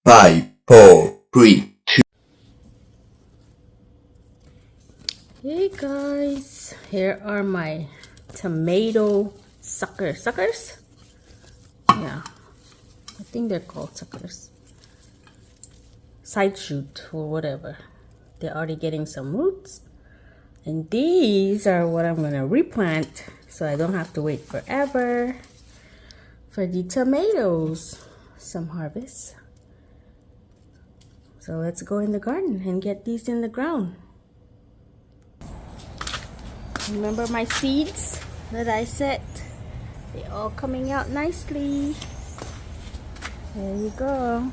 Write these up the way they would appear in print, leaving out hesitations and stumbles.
5, 4, 3, 2. Hey guys, here are my tomato suckers. Yeah, I think they're called suckers. Side shoot or whatever. They're already getting some roots. And these are what I'm gonna replant so I don't have to wait forever for the tomatoes. Some harvest. So let's go in the garden and get these in the ground. Remember my seeds that I set? They're all coming out nicely. There you go.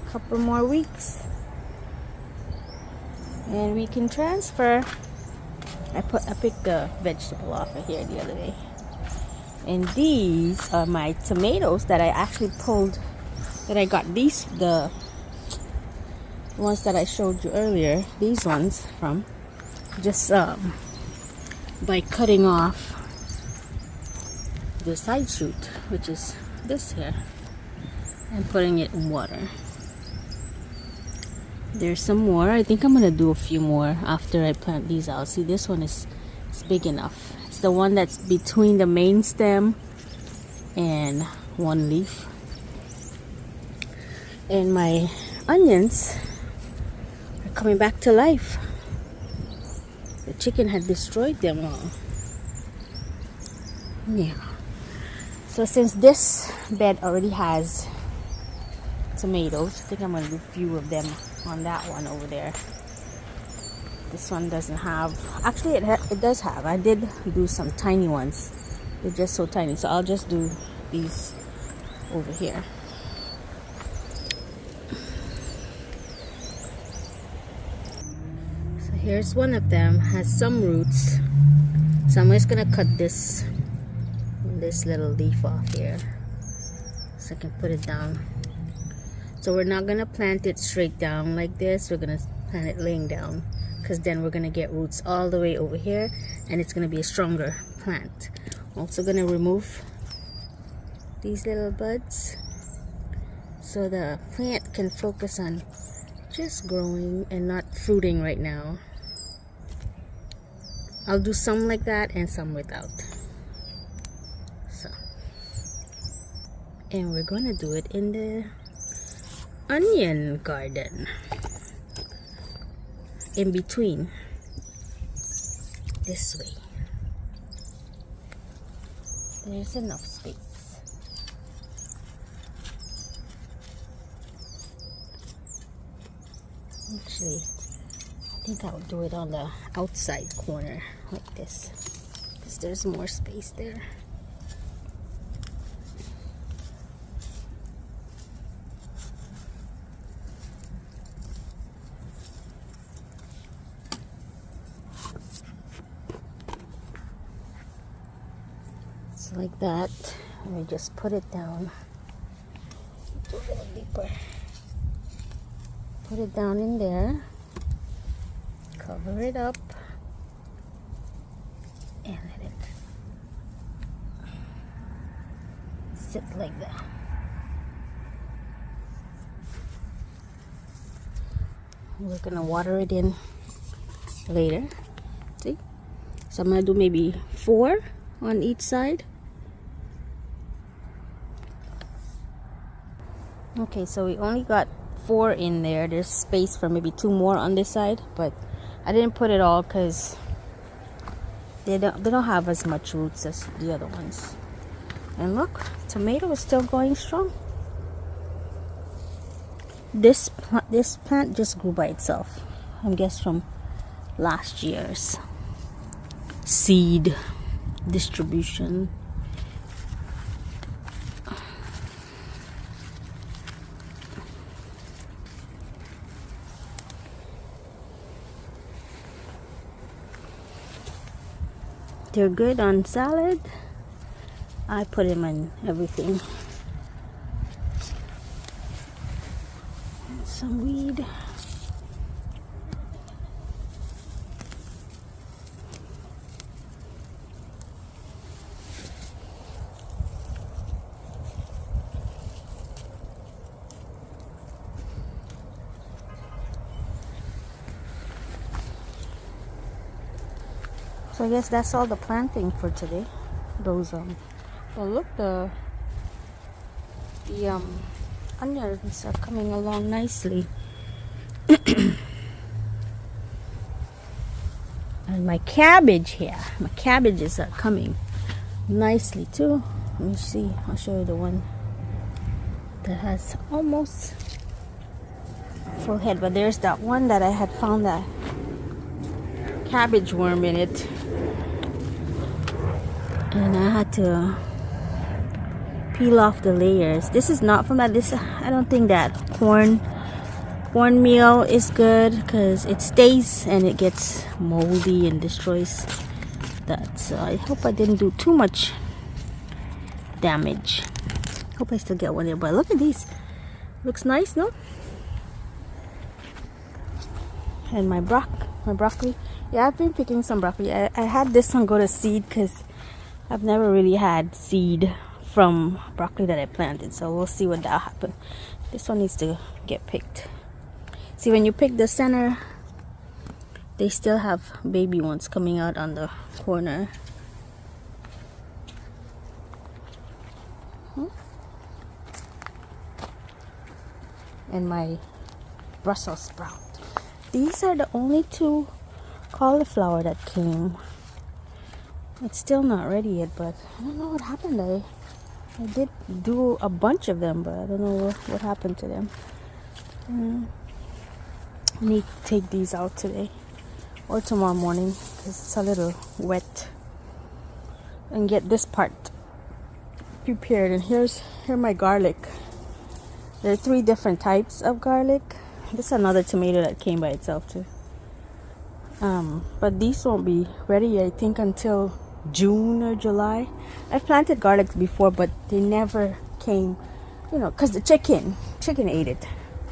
Couple more weeks and we can transfer. I picked a vegetable off of here the other day. And these are my tomatoes that I actually pulled, that I got these, the ones that I showed you earlier, these ones from just by cutting off the side shoot, which is this here, and putting it in water. There's some more. I think I'm gonna do a few more after I plant these out. See, this one is big enough. It's the one that's between the main stem and one leaf. And my onions are coming back to life. The chicken had destroyed them all. Yeah. So since this bed already has tomatoes, I think I'm gonna do a few of them on that one over there. This one doesn't have, actually it does have. I did do some tiny ones. They're just so tiny, so I'll just do these over here. So here's one of them, has some roots. So I'm just gonna cut this little leaf off here so I can put it down. So we're not gonna plant it straight down like this. We're gonna plant it laying down, because then we're gonna get roots all the way over here and it's gonna be a stronger plant. Also gonna remove these little buds so the plant can focus on just growing and not fruiting right now. I'll do some like that and some without. So, and we're gonna do it in the onion garden, in between, this way. There's enough space. Actually, I think I'll do it on the outside corner like this, because there's more space there. Like that, and we just put it down. Do a little deeper. Put it down in there. Cover it up, and let it sit like that. We're gonna water it in later. See? So I'm gonna do maybe 4 on each side. Okay, so we only got 4 in there. There's space for maybe 2 more on this side, but I didn't put it all because they don't have as much roots as the other ones. And look, tomato is still going strong. This plant just grew by itself. I guess from last year's seed distribution. They're good on salad. I put them in everything. And some weed. So I guess that's all the planting for today. Those well, look, the onions are coming along nicely. And my cabbage here, my cabbages are coming nicely too. Let me see, I'll show you the one that has almost full head, but there's that one that I had found that cabbage worm in it, and I had to peel off the layers. This is not from that. This, I don't think that cornmeal is good because it stays and it gets moldy and destroys that. So I hope I didn't do too much damage. Hope I still get one there, but look at these. Looks nice, no? And my broccoli. Yeah, I've been picking some broccoli. I had this one go to seed because I've never really had seed from broccoli that I planted. So we'll see what that'll happen. This one needs to get picked. See, when you pick the center, they still have baby ones coming out on the corner. And my Brussels sprout. These are the only two cauliflower that came. It's still not ready yet, but I don't know what happened. I did do a bunch of them, but I don't know what happened to them. I need to take these out today or tomorrow morning because it's a little wet, and get this part prepared. And here my garlic. There are 3 different types of garlic. This is another tomato that came by itself too. But these won't be ready, I think, until June or July. I've planted garlic before, but they never came, because the chicken ate it.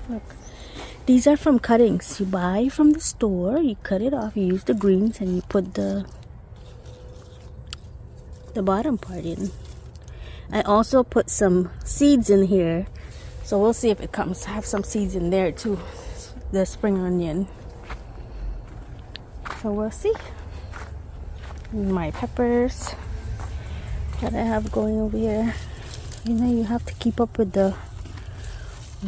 Look, these are from cuttings. You buy from the store, you cut it off, you use the greens, and you put the bottom part in. I also put some seeds in here, so we'll see if it comes. I have some seeds in there too, the spring onion. So we'll see. My peppers that I have going over here. You have to keep up with the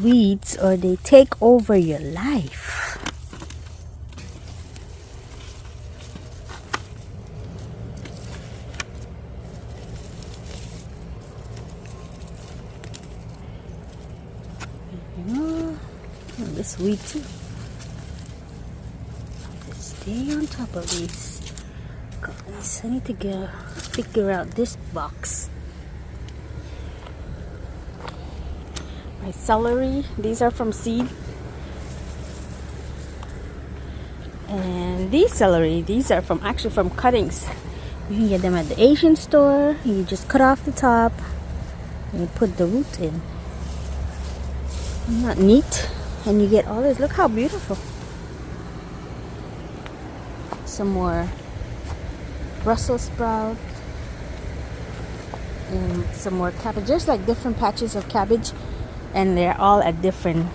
weeds or they take over your life. This weed too. Just stay on top of these guys. I need to figure out this box. My celery, these are from seed. And these celery, these are actually from cuttings. You can get them at the Asian store. You just cut off the top and you put the root in. Isn't that neat? And you get all this. Look how beautiful. Some more Brussels sprout and some more cabbage. There's like different patches of cabbage, and they're all at different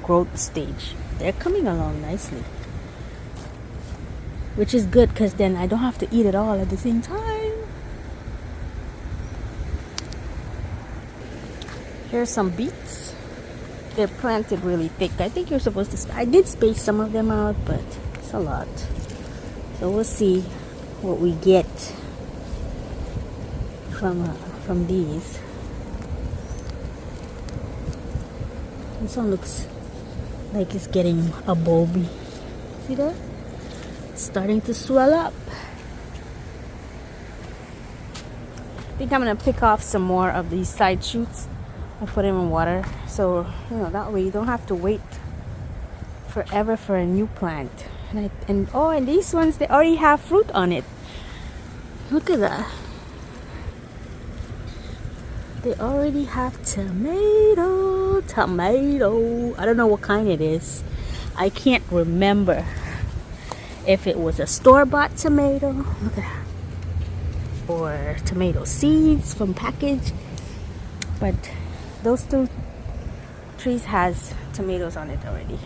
growth stage. They're coming along nicely, which is good because then I don't have to eat it all at the same time. Here's some beets. They're planted really thick. I think you're supposed to I did space some of them out, but it's a lot. So we'll see what we get from these. This one looks like it's getting a bulby. See that? It's starting to swell up. I think I'm gonna pick off some more of these side shoots and put them in water, so that way you don't have to wait forever for a new plant. And these ones, they already have fruit on it. Look at that. They already have tomato. I don't know what kind it is. I can't remember if it was a store-bought tomato. Look at that. Or tomato seeds from package. But those 2 trees has tomatoes on it already.